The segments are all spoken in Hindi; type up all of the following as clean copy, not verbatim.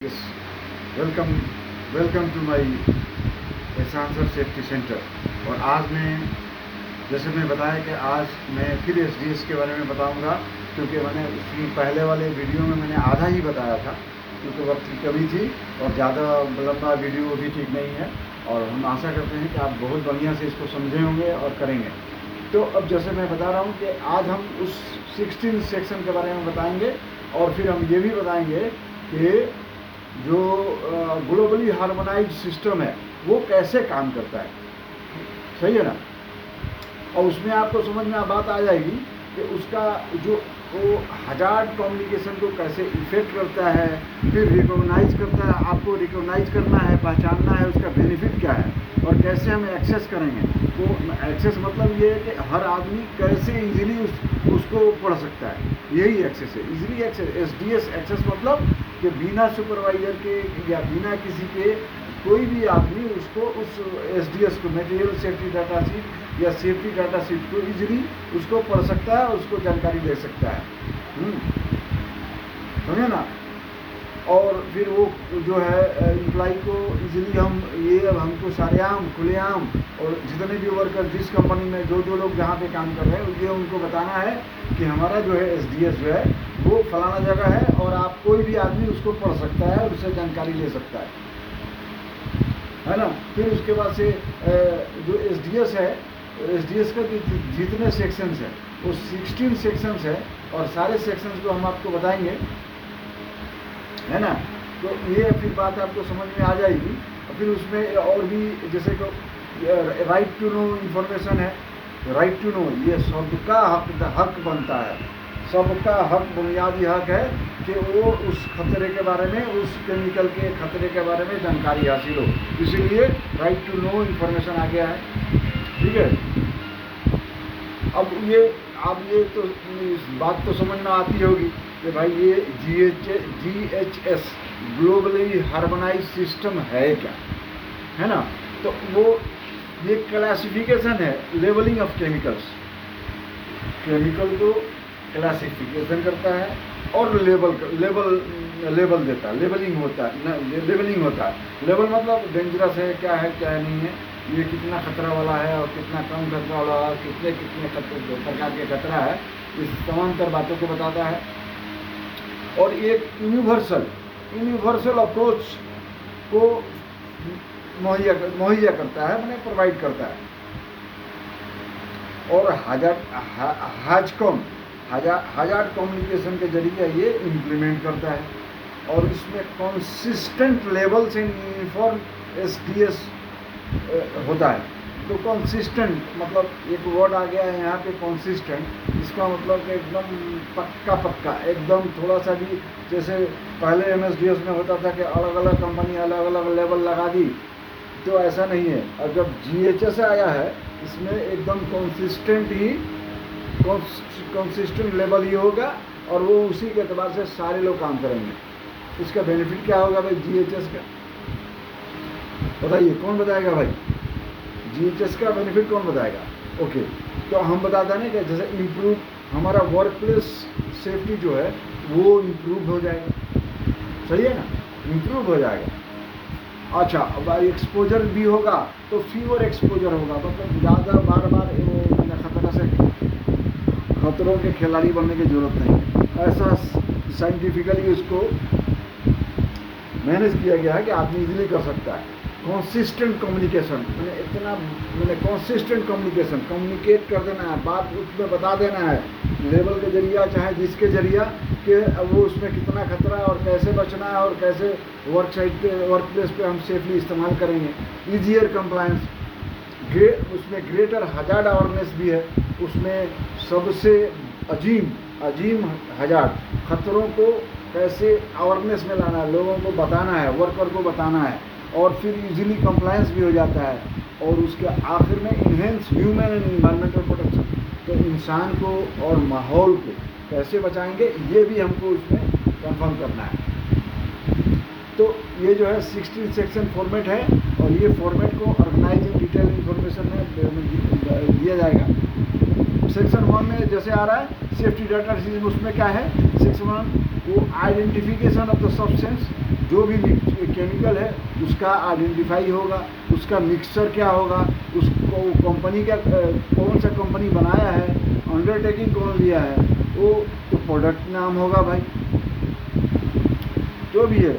Yes, welcome welcome to my Ehsan sir safety centre. और आज मैं जैसे मैं बताया कि आज मैं फिर एसडीएस के बारे में बताऊंगा, क्योंकि मैंने उसकी पहले वाले वीडियो में मैंने आधा ही बताया था, क्योंकि वक्त की कमी थी और ज़्यादा लंबा वीडियो भी ठीक नहीं है। और हम आशा करते हैं कि आप बहुत बढ़िया से इसको समझे होंगे और करेंगे। तो अब जैसे मैं बता रहा हूँ कि आज हम उस 16 सेक्शन के बारे में बताएंगे और फिर हम ये भी बताएंगे कि जो ग्लोबली हार्मोनाइज्ड सिस्टम है वो कैसे काम करता है। सही है ना। और उसमें आपको समझ में बात आ जाएगी कि उसका जो वो हजार्ड कम्युनिकेशन को कैसे इफेक्ट करता है, फिर रिकॉग्नाइज करता है। आपको रिकॉग्नाइज करना है, पहचानना है उसका बेनिफिट क्या है और कैसे हम एक्सेस करेंगे। तो एक्सेस मतलब ये है कि हर आदमी कैसे इजीली उसको पढ़ सकता है, यही एक्सेस है। इजीली एक्सेस, एसडीएस एक्सेस मतलब कि बिना सुपरवाइजर के या बिना किसी के कोई भी आदमी उसको उस एसडीएस को, मटेरियल सेफ्टी डाटा शीट या सेफ्टी डाटा शीट को इजीली उसको पढ़ सकता है और उसको जानकारी दे सकता है। समझे ना। और फिर वो जो है एम्प्लॉय को इजीली हम ये अब हमको सारेआम खुलेआम और जितने भी वर्कर जिस कंपनी में जो लोग जहाँ पे काम कर रहे हैं ये उनको बताना है कि हमारा जो है एसडीएस जो है वो फलाना जगह है और आप कोई भी आदमी उसको पढ़ सकता है और उससे जानकारी ले सकता है ना। फिर उसके बाद से जो एसडीएस है, एसडीएस का जितने सेक्शंस हैं वो 16 सेक्शंस है और सारे सेक्शंस को हम आपको बताएंगे, है ना। तो ये फिर बात आपको समझ में आ जाएगी। और फिर उसमें और भी जैसे कि राइट टू नो इन्फॉर्मेशन है। राइट टू नो ये सबका हक बनता है, सबका हक, बुनियादी हक है कि वो उस खतरे के बारे में, उस केमिकल के खतरे के बारे में जानकारी हासिल हो। इसीलिए राइट टू नो इन्फॉर्मेशन आ गया है। ठीक है। अब ये तो इस बात तो समझ में आती होगी कि भाई ये GHS ग्लोबली हार्मोनाइज्ड सिस्टम है क्या, है ना। तो वो ये क्लासिफिकेशन है, लेबलिंग ऑफ केमिकल्स। केमिकल को क्लासिफिकेशन करता है और लेबल देता है, लेबलिंग होता है। लेबल मतलब डेंजरस है क्या है क्या नहीं है, ये कितना खतरा वाला है और कितना कम खतरा वाला है, कितने प्रकार के खतरा है, इस समांतर बातों को बताता है। और एक यूनिवर्सल अप्रोच को मुहैया करता है, मैंने प्रोवाइड करता है। और हजार्ड कम्युनिकेशन के जरिए ये इम्प्लीमेंट करता है। और इसमें कंसिस्टेंट लेवल से यूनिफॉर्म एसडीएस होता है। तो कंसिस्टेंट मतलब एक वर्ड आ गया है यहाँ पे कंसिस्टेंट, इसका मतलब एकदम पक्का एकदम। थोड़ा सा भी जैसे पहले एमएसडीएस में होता था कि अलग अलग कंपनी अलग अलग लेवल लगा दी, तो ऐसा नहीं है। और जब जीएचएस आया है इसमें एकदम कंसिस्टेंट लेवल ही होगा और वो उसी के एतबार से सारे लोग काम करेंगे। इसका बेनिफिट क्या होगा भाई जीएचएस का, बताइए कौन बताएगा भाई। जीएचएस का बेनिफिट कौन बताएगा। ओके, तो हम बताते हैं ना कि जैसे इम्प्रूव हमारा वर्क प्लेस सेफ्टी जो है वो इम्प्रूव हो जाएगा। सही है ना, इम्प्रूव हो जाएगा। अच्छा, अब एक्सपोजर भी होगा तो फीवर एक्सपोजर होगा, मतलब ज़्यादा बार खतरों के खिलाड़ी बनने की जरूरत नहीं है। ऐसा साइंटिफिकली उसको मैनेज किया गया है कि आदमी इजीली कर सकता है। कंसिस्टेंट कम्युनिकेशन मैंने कंसिस्टेंट कम्युनिकेशन कम्युनिकेट कर देना है, बात उसमें बता देना है, लेवल के जरिए चाहे जिसके जरिए कि वो उसमें कितना खतरा है और कैसे बचना है और कैसे वर्क साइट पे, वर्क प्लेस पे हम सेफली इस्तेमाल करेंगे। ईजियर कंप्लायंस, उसमें ग्रेटर हजार्ड अवेयरनेस भी है। उसमें सबसे अजीम हजार्ड खतरों को कैसे अवेयरनेस में लाना है, लोगों को बताना है, वर्कर को बताना है, और फिर इजीली कंप्लायंस भी हो जाता है। और उसके आखिर में enhance human and environmental protection, तो इंसान को और माहौल को कैसे बचाएंगे ये भी हमको उसमें कंफर्म करना है। तो ये जो है 16 सेक्शन फॉर्मेट है और ये फॉर्मेट को ऑर्गेनाइज इन डिटेल इन्फॉर्मेशन में दिया जाएगा। सेक्शन 1 में जैसे आ रहा है सेफ्टी डाटा शीट, उसमें क्या है सेक्शन 1 वो आइडेंटिफिकेशन ऑफ द सब्सटेंस, जो भी केमिकल है उसका आइडेंटिफाई होगा, उसका मिक्सचर क्या होगा, उसको कंपनी का कौन सा कंपनी बनाया है, अंडरटेकिंग कौन लिया है, वो तो प्रोडक्ट नाम होगा भाई। जो भी है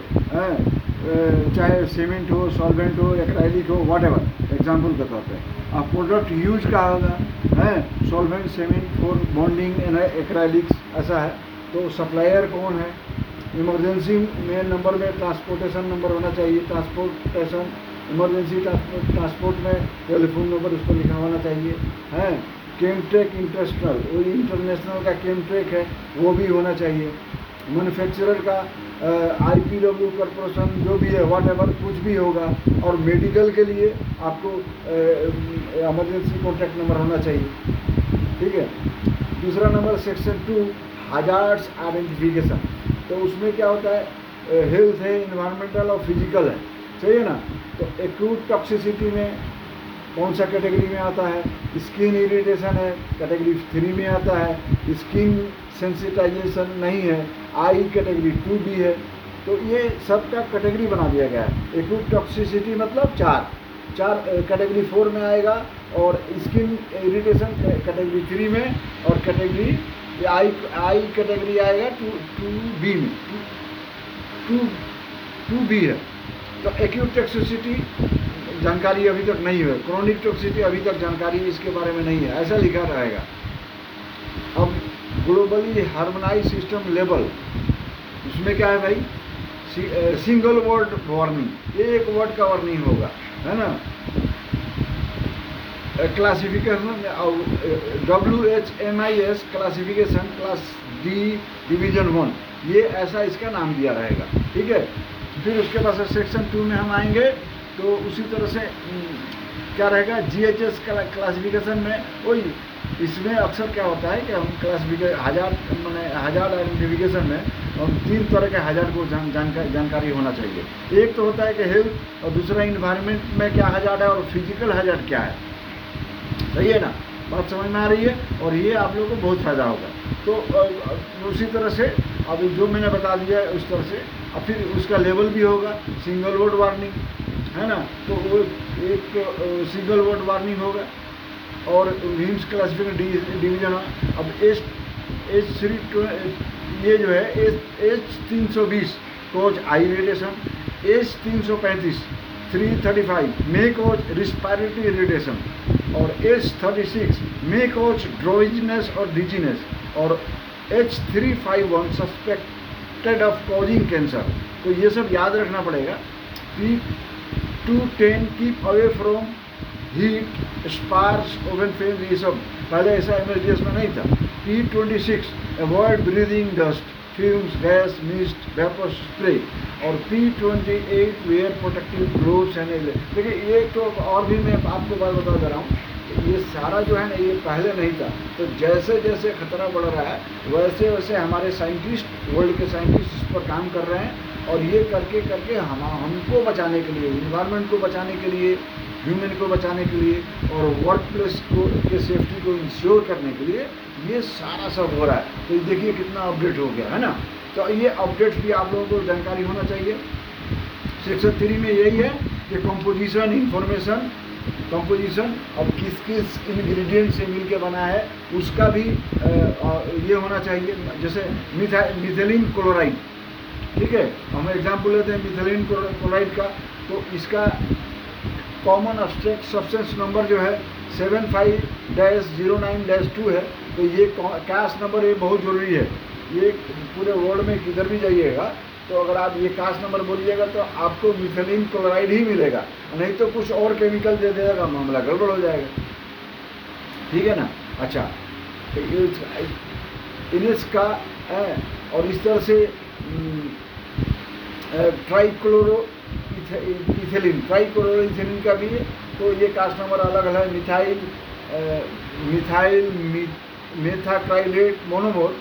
चाहे सीमेंट हो, सॉल्वेंट हो, एक्राइलिक हो, व्हाटएवर एग्जांपल के तौर पे। अब प्रोडक्ट यूज का होगा है solvent, cement for bonding and acrylics, ऐसा है। तो सप्लायर कौन है, इमरजेंसी में नंबर में ट्रांसपोर्टेशन नंबर होना चाहिए, ट्रांसपोर्टेशन इमरजेंसी ट्रांसपोर्ट में टेलीफोन नंबर उस पर लिखा होना चाहिए है। केमट्रेक इंटरनेशनल, वो इंटरनेशनल का केमट्रेक है वो भी होना चाहिए। मैन्युफैक्चरर का IPW कॉर्पोरेशन जो भी है व्हाटएवर कुछ भी होगा। और मेडिकल के लिए आपको इमरजेंसी कॉन्टैक्ट नंबर होना चाहिए, ठीक है। दूसरा नंबर सेक्शन 2 हजार्ड्स आइडेंटिफिकेशन। तो उसमें क्या होता है, हेल्थ है, इन्वायरमेंटल और फिजिकल है, चाहिए ना। तो एक्यूट टॉक्सिसिटी में कौन सा कैटेगरी में आता है, स्किन इरिटेशन है कैटेगरी 3 में आता है, स्किन सेंसिटाइजेशन नहीं है आई कैटेगरी 2B है। तो ये सब का कैटेगरी बना दिया गया है। एक्यूट टॉक्सिसिटी मतलब चार कैटेगरी 4 में आएगा, और स्किन इरिटेशन कैटेगरी 3 में, और कैटेगरी आई कैटेगरी आएगा 2B में, 2B है। तो एक्यूट टॉक्सिसिटी जानकारी अभी तक नहीं है, क्रोनिक टॉक्सिसिटी अभी तक जानकारी इसके बारे में नहीं है, ऐसा लिखा रहेगा। अब ग्लोबली हार्मोनाइज सिस्टम लेवल, उसमें क्या है भाई, सिंगल वर्ड वार्निंग, एक वर्ड का वार्निंग होगा, है ना। Classification WHMIS classification class D division 1, ये ऐसा इसका नाम दिया रहेगा, ठीक है। फिर उसके बाद सेक्शन 2 में हम आएंगे, तो उसी तरह से क्या रहेगा, GHS क्लासिफिकेशन में वही, इसमें अक्सर क्या होता है कि हम हजार्ड आइडेंटिफिकेशन में हम 3 तरह के हजार्ड को जानकारी होना चाहिए। एक तो होता है कि हेल्थ, और दूसरा इन्वायरमेंट में क्या हजार्ड है, और फिजिकल हजार्ड क्या है, सही है ना, बात समझ में आ रही है। और ये आप लोगों को बहुत फ़ायदा होगा। तो उसी तरह से अब जो मैंने बता दिया है उस तरह से, अब फिर उसका लेवल भी होगा, सिंगल वर्ड वार्निंग, है ना। तो वो एक सिंगल वर्ड वार्निंग होगा, और विम्स क्लासिफिकेशन डिवीजन। अब H3 ये जो है H320 कोज आई इरिटेशन, H335 335 मे कोज रिस्पायरेटरी इरिटेशन, और H36 मे कोज ड्रोइजनेस और डिजीनेस, और H351 suspected of causing cancer. तो ये सब याद रखना पड़ेगा। P210 keep away from heat, sparks, oven flame, ये सब पहले ऐसा MSDS में नहीं था। P26 avoid breathing dust, fumes, gas, mist, vapour spray, और P28 where protective gloves and. देखिए ये तो और भी मैं आपको बात बता दे रहा हूँ, ये सारा जो है ना ये पहले नहीं था। तो जैसे जैसे खतरा बढ़ रहा है वैसे वैसे हमारे साइंटिस्ट, वर्ल्ड के साइंटिस्ट इस पर काम कर रहे हैं, और ये करके करके हमको बचाने के लिए, इन्वायरमेंट को बचाने के लिए, ह्यूमन को बचाने के लिए, और वर्क प्लेस को के सेफ्टी को इंश्योर करने के लिए ये सारा सब हो रहा है। तो देखिए कितना अपडेट हो गया, है ना। तो ये अपडेट भी आप लोगों को जानकारी होना चाहिए। सेक्शन 3 में यही है कि कंपोजिशन, इंफॉर्मेशन, कंपोजिशन, अब किस किस इंग्रेडिएंट से मिलके बना है उसका भी ये होना चाहिए। जैसे मिथेलिन क्लोराइड, ठीक है, हम एग्जाम्पल लेते हैं मिथेलिन क्लोराइड का। तो इसका कॉमन अब्स्ट्रैक्ट सब्सटेंस नंबर जो है 75-09-2 है। तो ये कास नंबर ये बहुत ज़रूरी है। ये पूरे वर्ल्ड में किधर भी जाइएगा तो अगर आप ये कास नंबर बोलिएगा तो आपको मिथेलिन क्लोराइड ही मिलेगा, नहीं तो कुछ और केमिकल दे देगा, मामला गड़बड़ हो जाएगा, ठीक है ना। अच्छा, तो इनिस का और इस तरह से ट्राइक्लोरोइथेलिन का भी है। तो ये कास्ट नंबर अलग अलग है। मिथाइल मेथाक्राइलेट मोनोमर,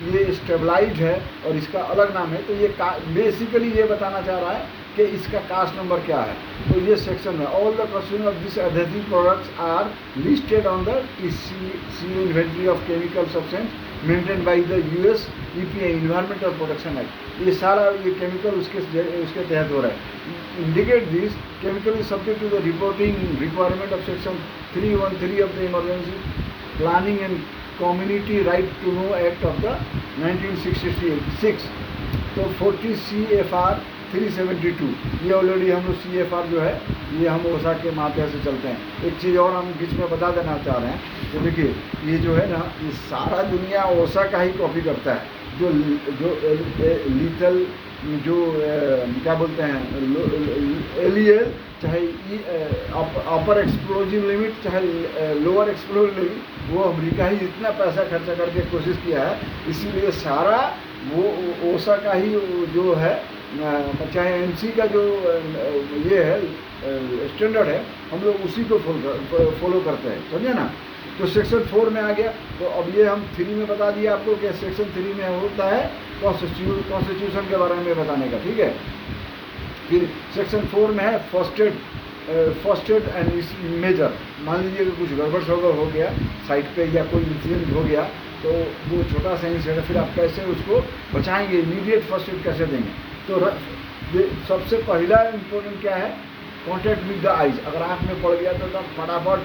ये स्टेबलाइज है और इसका अलग नाम है। तो ये बेसिकली ये बताना चाह रहा है कि इसका कास्ट नंबर क्या है। तो ये सेक्शन है। All the consumer of this adhesive products are listed on the ECU inventory of chemical substance maintain by the US EPA environmental protection act. ये सारा ये केमिकल उसके तहत हो रहा है। Indicate this chemical is subject to the reporting requirement of section 313 of the emergency planning and community right to know act of the 1966। तो 40 CFR 372 ये ऑलरेडी हम लोग CFR जो है ये हम ओसा के माध्यम से चलते हैं। एक चीज़ और हम बीच में बता देना चाह रहे हैं, तो देखिए ये जो है ना ये सारा दुनिया ओसा का ही कॉपी करता है। जो लीथल जो क्या बोलते हैं LEL, चाहे अपर एक्सप्लोजिव लिमिट चाहे लोअर एक्सप्लोजिव लिमिट, वो अमेरिका ही इतना पैसा खर्चा करके कोशिश किया है, इसीलिए सारा वो ओसा का ही जो है चाहे MC का जो ये है स्टैंडर्ड है, हम लोग उसी को फॉलो करते हैं, समझे ना। तो सेक्शन 4 में आ गया। तो अब ये हम 3 में बता दिया आपको कि सेक्शन 3 में होता है कॉन्स्टिट्यूशन के बारे में बताने का, ठीक है। फिर सेक्शन 4 में है फर्स्ट एड एंड मेजर। मान लीजिए कि कुछ गड़बड़ हो गया साइट पे या कोई इंसिडेंट हो गया, तो वो छोटा सा इंसिडेंट, फिर आप कैसे उसको बचाएंगे, इमीडिएट फर्स्ट एड कैसे देंगे। तो सबसे पहला इम्पोर्टेंट क्या है, कॉन्टैक्ट विद द आइज। अगर आँख में पड़ गया तो तब फटाफट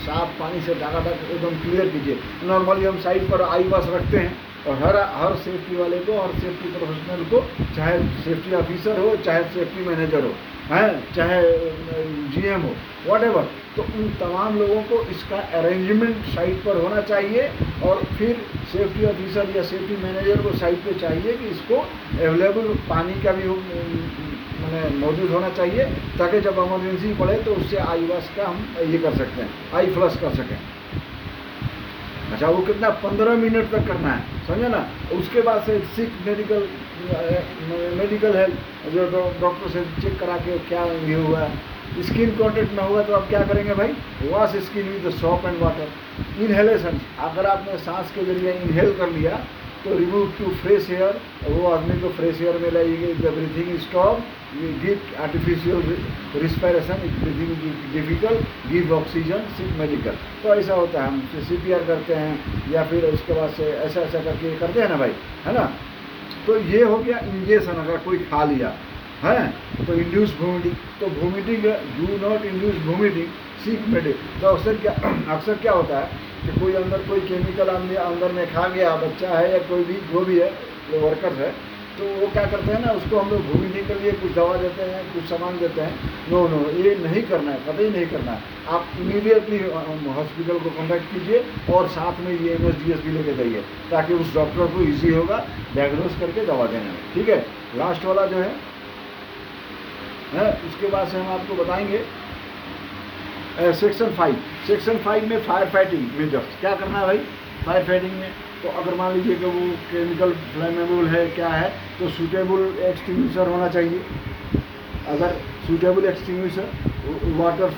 साफ पानी से टकाटक एकदम क्लियर कीजिए। नॉर्मली हम साइड पर आई वॉश रखते हैं, और हर सेफ्टी वाले को और सेफ्टी प्रोफेशनल को, चाहे सेफ्टी ऑफिसर हो चाहे सेफ्टी मैनेजर हो, हैं चाहे GM हो, व्हाटएवर, तो उन तमाम लोगों को इसका अरेंजमेंट साइट पर होना चाहिए। और फिर सेफ्टी ऑफिसर या सेफ्टी मैनेजर को साइट पे चाहिए कि इसको अवेलेबल पानी का भी मैंने मौजूद होना चाहिए, ताकि जब इमरजेंसी पड़े तो उससे आई वॉश का हम ये कर सकते हैं, आई फ्लश कर सकें। अच्छा, वो कितना 15 मिनट तक करना है, समझे ना। उसके बाद से सिक मेडिकल हेल्थ जो डॉक्टर से चेक करा के क्या ये हुआ है। स्किन कॉन्टेक्ट में हुआ तो आप क्या करेंगे भाई, wash skin with shop and water. Inhalation, अगर आपने सांस के जरिए इनहेल कर लिया तो रिमूव टू फ्रेश एयर, वो आदमी को फ्रेश एयर में लाइए। Breathing stop, give artificial respiration, breathing difficult, give oxygen, seek medical. तो ऐसा होता है, हम CPR करते हैं या फिर उसके बाद से ऐसा करके करते हैं ना भाई, है ना। तो ये हो गया इंजेक्शन, अगर कोई खा लिया है तो इंड्यूस वोमिटिंग। तो vomiting, do not induce vomiting, sick medical. तो अक्सर क्या होता है कि कोई कोई केमिकल अंदर में खा गया, बच्चा है या कोई भी जो भी है, जो वर्कर्स है, तो वो क्या करते हैं ना, उसको हम लोग वोमिटिंग के लिए कुछ दवा देते हैं, कुछ सामान देते हैं। नो, ये नहीं करना है, कतई नहीं करना है। आप इमीडिएटली हॉस्पिटल को कॉन्टैक्ट कीजिए और साथ में ये MSDS भी लेके जाइए, ताकि उस डॉक्टर को ईजी होगा डायग्नोस करके दवा देने में, ठीक है। लास्ट वाला जो है उसके बाद से हम आपको बताएंगे सेक्शन 5 में फायर फाइटिंग मेजर्स। क्या करना है भाई फायर फाइटिंग में, तो अगर मान लीजिए कि वो केमिकल फ्लेमेबल है, क्या है, तो सूटेबल एक्सटिंग्विशर होना चाहिए। अगर suitable extinguisher, water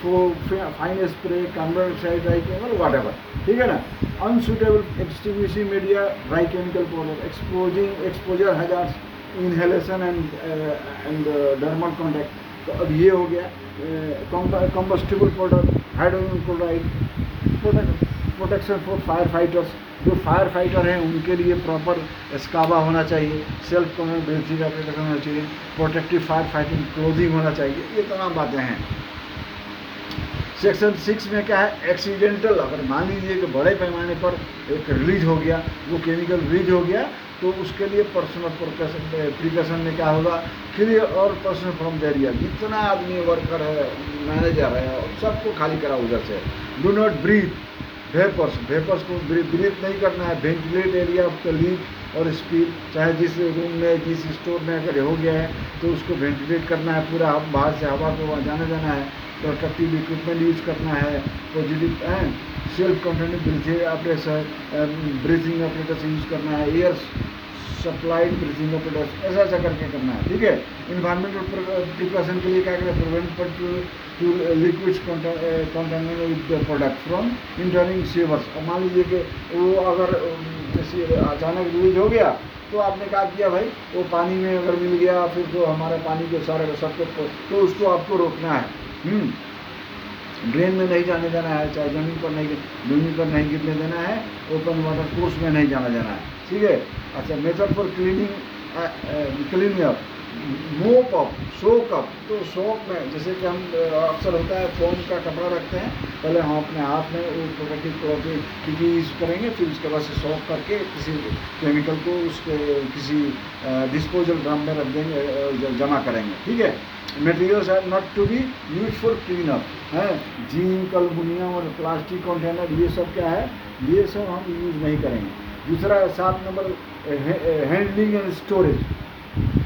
fine spray, carbon dioxide, dry chemical, whatever, ठीक है ना। Unsuitable extinguishing media, dry chemical powder, exposure hazards, inhalation and dermal contact. तो अब ये हो गया combustible product, hydrogen chloride, protection for fire fighters. जो फायर फाइटर हैं उनके लिए प्रॉपर स्काबा होना चाहिए, सेल्फ ब्रीथिंग एप्लीकेशन होना चाहिए, प्रोटेक्टिव फायर फाइटिंग क्लोथिंग होना चाहिए। ये तमाम बातें हैं। सेक्शन 6 में क्या है, एक्सीडेंटल। अगर मान लीजिए कि बड़े पैमाने पर एक रिलीज हो गया, वो केमिकल रिलीज हो गया, तो उसके लिए पर्सनल प्रिकॉशन में क्या होगा, क्लियर और पर्सनल फ्रॉम द एरिया। जितना आदमी वर्कर है, मैनेजर है, सबको खाली करा उधर से। डू नॉट ब्रीथ वेपर्स को ब्रीथ नहीं करना है। Ventilate area of the leak और स्पीड, चाहे जिस रूम में जिस स्टोर में अगर हो गया है तो उसको वेंटिलेट करना है पूरा, बाहर से हवा को वहाँ जाने देना है। प्रोटेक्टिव इक्विपमेंट यूज करना है। Positive self containing breathing operators use करना है। एयर सप्लाइड ब्रीथिंग ऑपरेटर्स, ऐसा करके करना है, ठीक है। इन्वायरमेंटल प्रिकॉशन के लिए क्या करें, prevent to liquids contaminate with product from entering sewers. अब मान लीजिए कि वो अगर जैसे अचानक रिलीज हो गया, तो आपने क्या किया भाई, वो पानी में अगर मिल गया, फिर तो हमारे पानी के सारे सबको, तो उसको आपको रोकना है। ड्रेन में नहीं जाने देना है, चाहे ज़मीन पर नहीं गिरने देना है, ओपन वाटर कोर्स में नहीं जाना देना है, ठीक है। अच्छा, मेथड फॉर क्लीनिंग अप, मोप अप, सोक अप। तो सोक में जैसे कि हम अक्सर होता है फोम का कपड़ा रखते हैं, पहले हम अपने हाथ में वो प्रोटेक्टिव क्लॉथ की यूज़ करेंगे, फिर उसके बाद से सोक करके किसी केमिकल को उसके किसी डिस्पोजल ड्रम में रख देंगे, जमा करेंगे, ठीक है। Materials are not to be use for clean up है, जिंक, एल्युमिनियम और प्लास्टिक कंटेनर, ये सब क्या है, ये सब हम यूज़ नहीं करेंगे। दूसरा 7 नंबर हैंडलिंग एंड स्टोरेज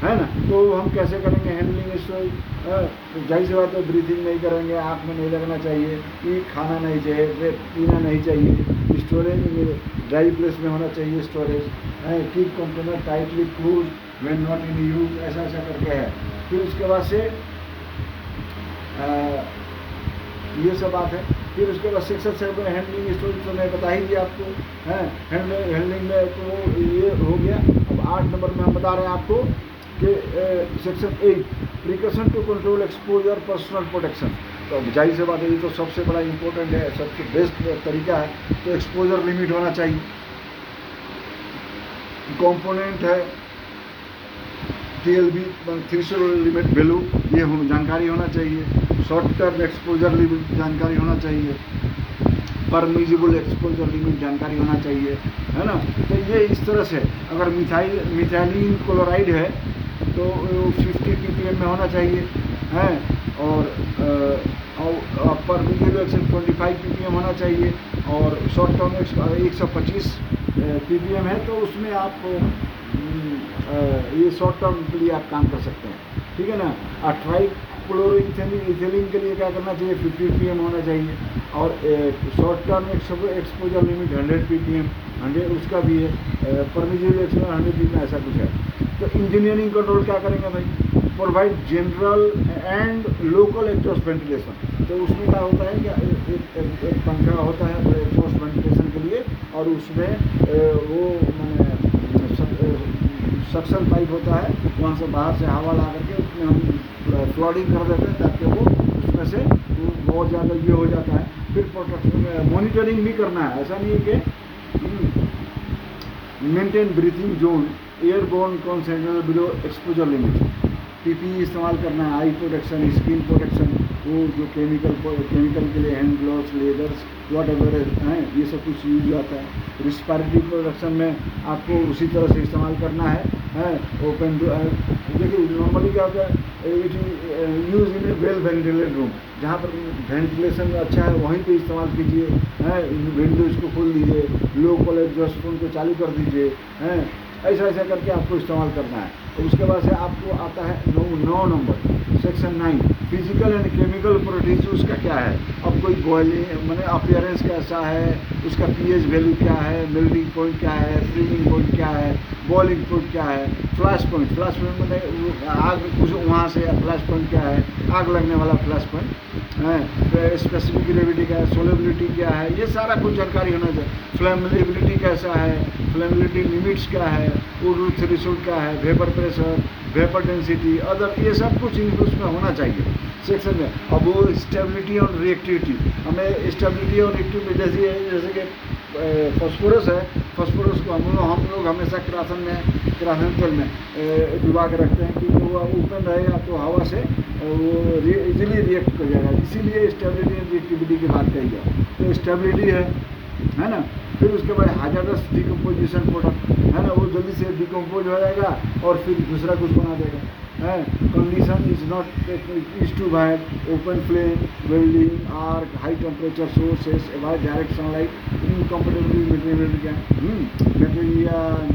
है ना। तो हम कैसे करेंगे हैंडलिंग स्टोरेज? तो जाहिर सी बात है, ब्रीथिंग नहीं करेंगे, आँख में नहीं लगना चाहिए, ये खाना नहीं चाहिए, पीना नहीं चाहिए। स्टोरेज ड्राई प्लेस में होना चाहिए स्टोरेज है। Keep container tightly close when not in use, ऐसा ऐसा करके है। फिर उसके बाद से ये सब बात है। फिर उसके बाद सेक्शन 7 हैंडलिंग स्टोरेज तो मैं बता ही दिया आपको है। हैंडलिंग में तो ये हो गया। अब 8 नंबर में हम बता रहे हैं आपको कि section 8 precaution to control exposure personal protection. तो जाहिर से बात है, ये तो सबसे बड़ा इंपॉर्टेंट है, सबसे बेस्ट तरीका है। तो एक्सपोजर लिमिट होना चाहिए, कंपोनेंट है TLB थ्रेशोल्ड लिमिट वैल्यू, ये जानकारी होना चाहिए। शॉर्ट टर्म एक्सपोजर लिमिट जानकारी होना चाहिए, परमिजिबल एक्सपोजर लिमिट जानकारी होना चाहिए, है ना। तो ये इस तरह से अगर मिथाइलिन क्लोराइड है तो 50 ppm में होना चाहिए है, और परमिजिबल 25 ppm होना चाहिए, और शॉर्ट टर्म 125 ppm है तो उसमें आप ये शॉर्ट टर्म के लिए आप काम कर सकते हैं, ठीक है ना। ट्राइक्लोरोइथेलिन के लिए क्या करना चाहिए, 50 ppm होना चाहिए, और short term exposure limit 100 ppm, 100 उसका भी है, परमिजिबल एक्सपोजर 100 ppm, ऐसा कुछ है। तो इंजीनियरिंग कंट्रोल क्या करेंगे भाई, provide general and local exhaust ventilation. तो उसमें क्या होता है कि एक पंखा होता है एग्जॉस्ट वेंटिलेशन के लिए, और उसमें वो सक्शन पाइप होता है, वहाँ से बाहर से हवा ला करके उसमें हम फ्लडिंग कर देते हैं ताकि वो उसमें से बहुत ज़्यादा ये हो जाता है। फिर प्रोटेक्शन मॉनिटरिंग भी करना है, ऐसा नहीं है कि maintain breathing zone airborne concentration below exposure limit. PPE इस्तेमाल करना है, आई प्रोटेक्शन, स्किन प्रोटेक्शन, वो जो केमिकल के लिए hand gloves, leathers, what ever हैं, ये सब कुछ यूज आता है। रिस्पायरेटरी प्रोटेक्शन में आपको उसी तरह से इस्तेमाल करना है। ओपन देखिए नॉर्मली क्या होता है, it use in A well ventilated room, जहाँ पर वेंटिलेशन अच्छा है वहीं पे इस्तेमाल कीजिए है। विंडोज को खोल दीजिए, लोकल एग्जॉस्ट फैन को चालू कर दीजिए है, ऐसा ऐसा करके आपको इस्तेमाल करना है। तो उसके बाद से आपको आता है 9 number section 9 physical and chemical properties. उसका क्या है, अब कोई बॉइलिंग मैंने अपीयरेंस कैसा है, उसका pH वैल्यू क्या है, मेल्टिंग पॉइंट क्या है, फ्रीजिंग पॉइंट क्या है, बॉइलिंग पॉइंट क्या है, फ्लैश पॉइंट मतलब आग कुछ वहाँ से फ्लैश पॉइंट क्या है, आग लगने वाला फ्लैश पॉइंट है, स्पेसिफिक ग्रेविटी क्या है, सोलेबिलिटी क्या है, ये सारा कुछ जानकारी होना चाहिए। फ्लेमेबिलिटी कैसा है, फ्लेमेबिलिटी लिमिट्स क्या है, वुड थ्रेशोल्ड क्या है, vapour pressure, vapour density, other, ये सब कुछ उसमें होना चाहिए सेक्शन में। अब वो स्टेबिलिटी और रिएक्टिविटी, हमें स्टेबिलिटी और रिएक्टिविटी जैसे कि फॉस्फोरस है, फॉस्फोरस को हम लोग हमेशा किरासन तेल में डुबा के रखते हैं, क्योंकि वो ओपन रहेगा तो हवा से वो इजीली रिएक्ट कर जाएगा, इसीलिए स्टेबिलिटी और रिएक्टिविटी की बात कही जाए। तो स्टेबिलिटी है ना। फिर उसके बाद हाजार्डस डिकम्पोजिशन प्रोडक्ट है ना, वो जल्दी से डिकम्पोज हो जाएगा और फिर दूसरा कुछ बना देगा है। Condition is not is to wire, open flame, welding, arc, high temperature sources, avoid direct sunlight, incompatibility material क्या मटेरियल